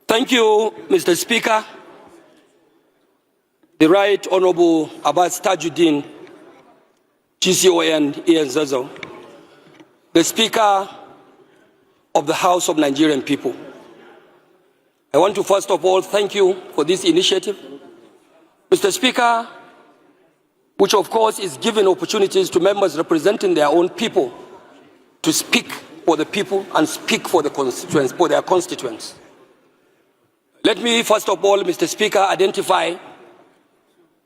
Thank you, Mr. Speaker. The Right Honorable Abbas Tajuddin, GCON Ian Zazo, the Speaker of the House of Nigerian People. I want to first of all thank you for this initiative. Mr. Speaker, which of course is giving opportunities to members representing their own people to speak for the people and speak for the constituents, for their constituents. Let me first of all, Mr. Speaker, identify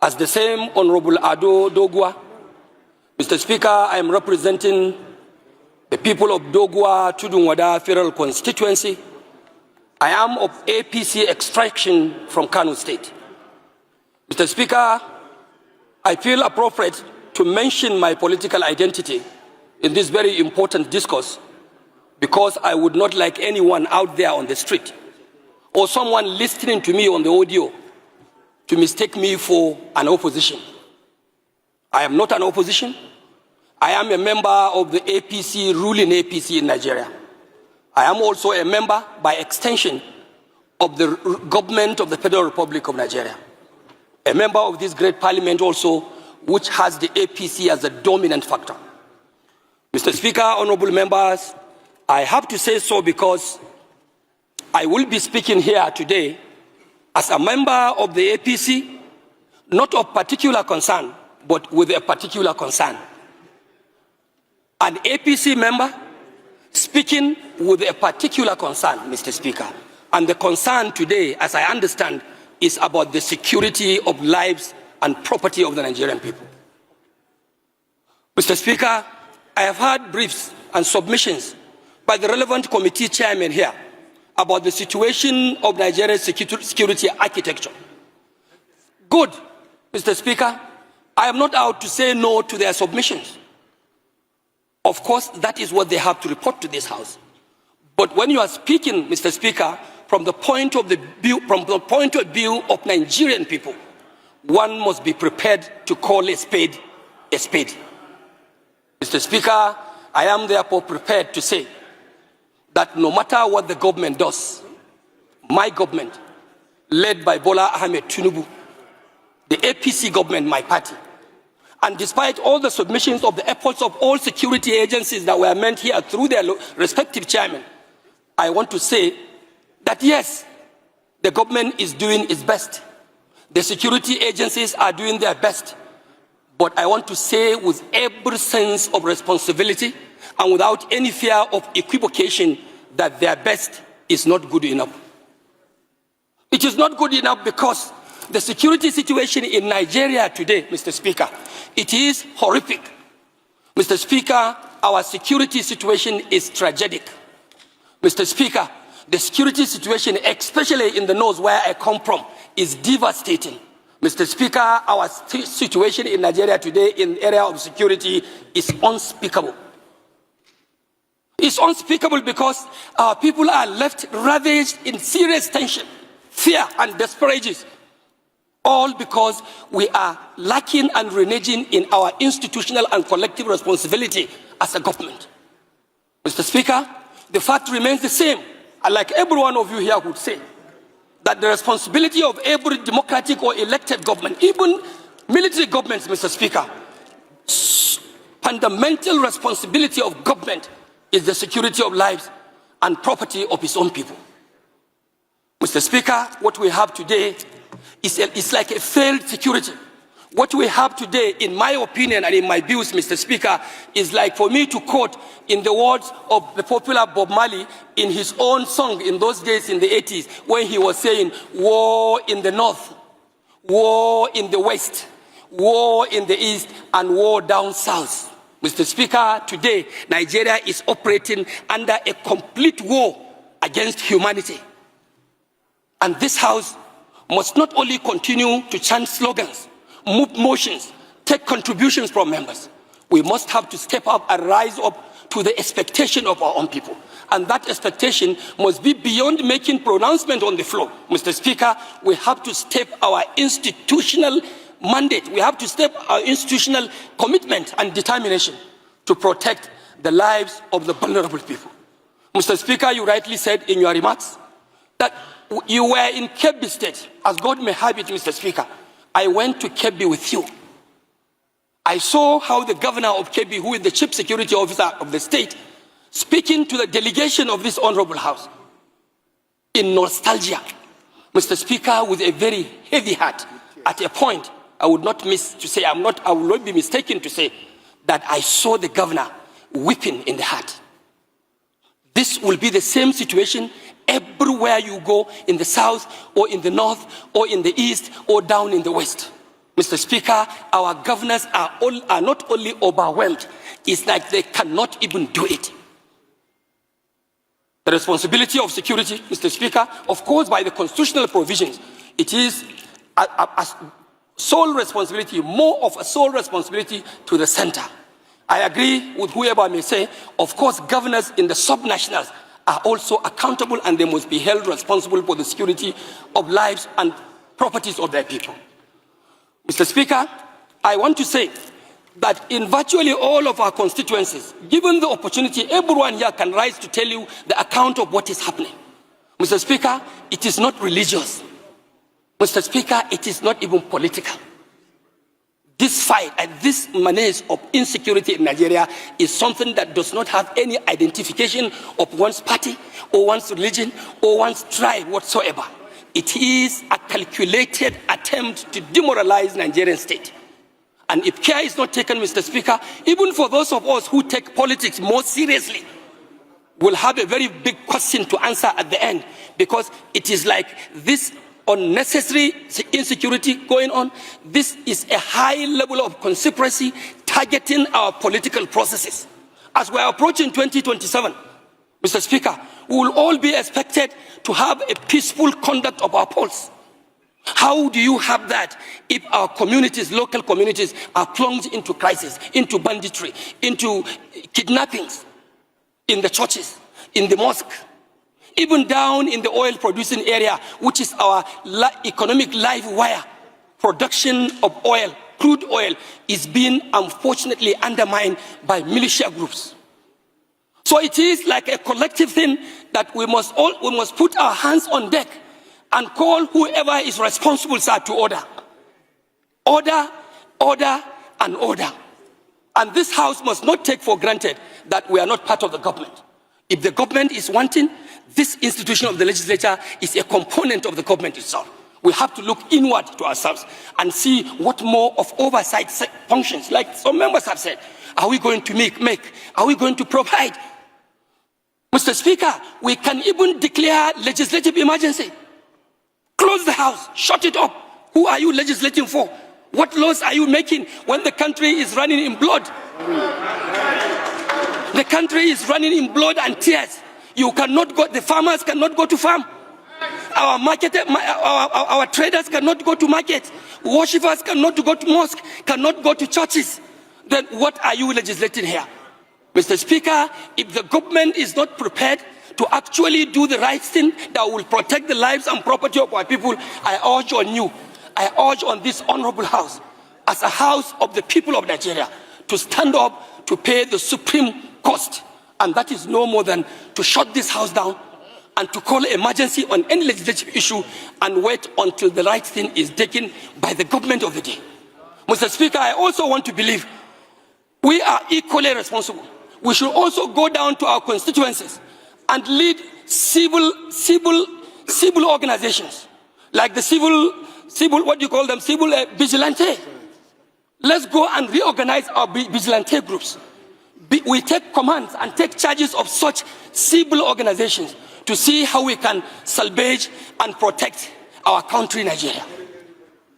as the same Honorable Ado Dogwa. Mr. Speaker, I am representing the people of Dogwa Tudunwada Federal Constituency. I am of APC extraction from Kano State. Mr. Speaker, I feel appropriate to mention my political identity in this very important discourse because I would not like anyone out there on the street or someone listening to me on the audio to mistake me for an opposition. I am not an opposition. I am a member of the APC, ruling APC in Nigeria. I am also a member, by extension, of the government of the Federal Republic of Nigeria. A member of this great parliament also, which has the APC as a dominant factor. Mr. Speaker, honorable members, I have to say so because I will be speaking here today as a member of the APC, not of particular concern, but with a particular concern. An APC member speaking with a particular concern, Mr. Speaker. And the concern today, as I understand, is about the security of lives and property of the Nigerian people. Mr. Speaker, I have heard briefs and submissions by the relevant committee chairman here about the situation of Nigeria's security architecture. Good, Mr. Speaker. I am not out to say no to their submissions. Of course, that is what they have to report to this House. But when you are speaking, Mr. Speaker, from the point of view of Nigerian people, one must be prepared to call a spade a spade. Mr. Speaker, I am therefore prepared to say that no matter what the government does, my government, led by Bola Ahmed Tinubu, the APC government, my party, and despite all the submissions of the efforts of all security agencies that were meant here through their respective chairmen, I want to say that yes, the government is doing its best. The security agencies are doing their best. But I want to say with every sense of responsibility and without any fear of equivocation that their best is not good enough. It is not good enough because the security situation in Nigeria today, Mr. Speaker, it is horrific. Mr. Speaker, our security situation is tragic. Mr. Speaker, the security situation, especially in the north where I come from, is devastating. Mr. Speaker, our situation in Nigeria today in the area of security is unspeakable. It's unspeakable because our people are left ravaged in serious tension, fear and desperation, all because we are lacking and reneging in our institutional and collective responsibility as a government. Mr. Speaker, the fact remains the same, and like every one of you here would say, that the responsibility of every democratic or elected government, even military governments, Mr. Speaker, fundamental responsibility of government is the security of lives and property of its own people. Mr. Speaker, what we have today is like a failed security. What we have today, in my opinion and in my views, Mr. Speaker, is like for me to quote in the words of the popular Bob Marley in his own song in those days in the 80s, when he was saying, war in the north, war in the west, war in the east, and war down south. Mr. Speaker, today, Nigeria is operating under a complete war against humanity. And this House must not only continue to chant slogans, move motions, take contributions from members. We must have to step up and rise up to the expectation of our own people. And that expectation must be beyond making pronouncement on the floor. Mr. Speaker, we have to step our institutional mandate. We have to step our institutional commitment and determination to protect the lives of the vulnerable people. Mr. Speaker, you rightly said in your remarks that you were in Kebbi State. As God may have it, Mr. Speaker, I went to Kebbi with you. I saw how the governor of Kebbi, who is the chief security officer of the state, speaking to the delegation of this honorable house in nostalgia, Mr. Speaker, with a very heavy heart. At a point, I would not miss to say, I will not be mistaken to say that I saw the governor weeping in the heart. This will be the same situation everywhere you go, in the south or in the north or in the east or down in the west. Mr. Speaker, our governors are not only overwhelmed, it's like they cannot even do it. The responsibility of security, Mr. Speaker, of course, by the constitutional provisions, it is a sole responsibility, more of a sole responsibility to the center. I agree with whoever may say, of course, governors in the subnationals are also accountable and they must be held responsible for the security of lives and properties of their people. Mr. Speaker, I want to say that in virtually all of our constituencies, given the opportunity, everyone here can rise to tell you the account of what is happening. Mr. Speaker, it is not religious. Mr. Speaker, it is not even political. This fight and this menace of insecurity in Nigeria is something that does not have any identification of one's party or one's religion or one's tribe whatsoever. It is a calculated attempt to demoralize Nigerian state. And if care is not taken, Mr. Speaker, even for those of us who take politics more seriously, we'll have a very big question to answer at the end, because it is like this unnecessary insecurity going on. This is a high level of conspiracy targeting our political processes. As we are approaching 2027, Mr. Speaker, we will all be expected to have a peaceful conduct of our polls. How do you have that if our communities, local communities, are plunged into crisis, into banditry, into kidnappings in the churches, in the mosque, even down in the oil-producing area, which is our economic live wire? Production of oil, crude oil, is being unfortunately undermined by militia groups. So it is like a collective thing that we must put our hands on deck and call whoever is responsible, sir, to order. Order, order, and order. And this house must not take for granted that we are not part of the government. If the government is wanting, this institution of the legislature is a component of the government itself. We have to look inward to ourselves and see what more of oversight functions, like some members have said, are we going to make? Are we going to provide? Mr. Speaker, we can even declare legislative emergency. Close the house, shut it up. Who are you legislating for? What laws are you making when the country is running in blood? The country is running in blood and tears. You cannot go, the farmers cannot go to farm. Our traders cannot go to market. Worshippers cannot go to mosque, cannot go to churches. Then what are you legislating here? Mr. Speaker, if the government is not prepared to actually do the right thing that will protect the lives and property of our people, I urge on you, I urge on this honorable house, as a house of the people of Nigeria, to stand up to pay the supreme cost. And that is no more than to shut this house down and to call emergency on any legislative issue and wait until the right thing is taken by the government of the day. Mr. Speaker, I also want to believe we are equally responsible. We should also go down to our constituencies and lead civil organizations, like the civil vigilante. Let's go and reorganize our vigilante groups. We take commands and take charges of such civil organizations to see how we can salvage and protect our country, Nigeria.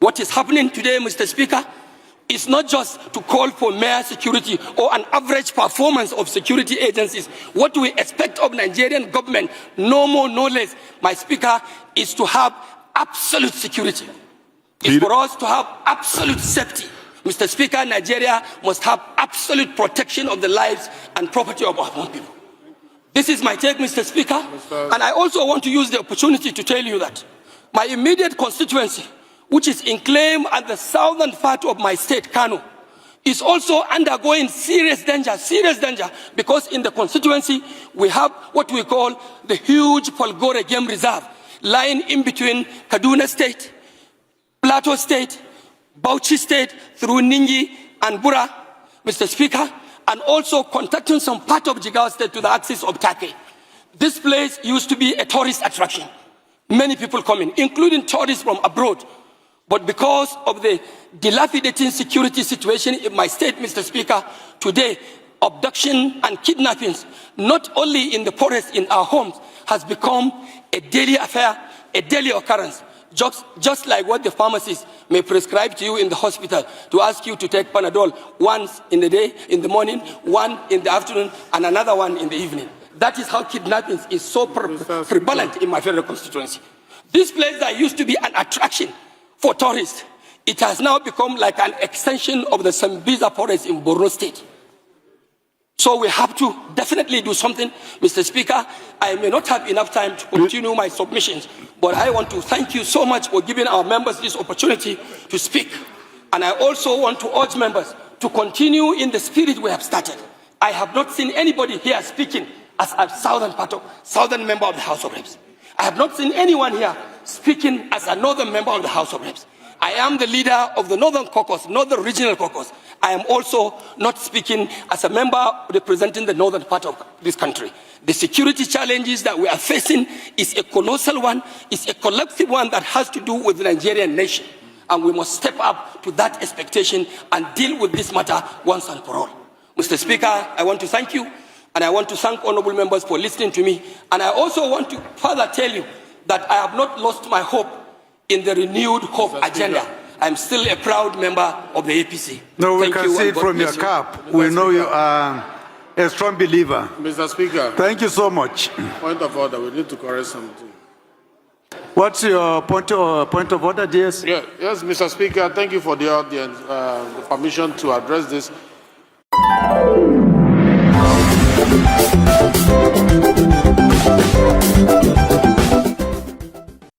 What is happening today, Mr. Speaker, is not just to call for mere security or an average performance of security agencies. What we expect of Nigerian government, no more, no less, my Speaker, is to have absolute security. It's for us to have absolute safety. Mr. Speaker, Nigeria must have absolute protection of the lives and property of our own people. This is my take, Mr. Speaker. And I also want to use the opportunity to tell you that my immediate constituency, which is enclave at the southern part of my state, Kano, is also undergoing serious danger, because in the constituency we have what we call the huge Polgore Game Reserve, lying in between Kaduna State, Plateau State, Bauchi State, through Ningi and Bura, Mr. Speaker, and also contacting some part of Jigawa State to the axis of Turkey. This place used to be a tourist attraction. Many people coming, including tourists from abroad. But because of the dilapidating security situation in my state, Mr. Speaker, today, abduction and kidnappings, not only in the forest, in our homes, has become a daily affair, a daily occurrence. Just like what the pharmacist may prescribe to you in the hospital to ask you to take Panadol once in the day, in the morning, one in the afternoon, and another one in the evening. That is how kidnapping is so prevalent in my federal constituency. This place that used to be an attraction for tourists, it has now become like an extension of the Sambiza forest in Borno State. So we have to definitely do something. Mr. Speaker, I may not have enough time to continue my submissions, but I want to thank you so much for giving our members this opportunity to speak. And I also want to urge members to continue in the spirit we have started. I have not seen anybody here speaking as a southern member of the House of Reps. I have not seen anyone here speaking as a northern member of the House of Reps. I am the leader of the Northern Caucus, Northern Regional Caucus. I am also not speaking as a member representing the northern part of this country. The security challenges that we are facing is a colossal one, is a collective one that has to do with the Nigerian nation. And we must step up to that expectation and deal with this matter once and for all. Mr. Speaker, I want to thank you, and I want to thank honorable members for listening to me. And I also want to further tell you that I have not lost my hope in the renewed hope agenda. I'm still a proud member of the APC. No, we can see it from your cap. We know you are a strong believer. Mr. Speaker. Thank you so much. Point of order. We need to correct something. What's your point of order, DS? Yeah, yes, Mr. Speaker. Thank you for the audience, the permission to address this.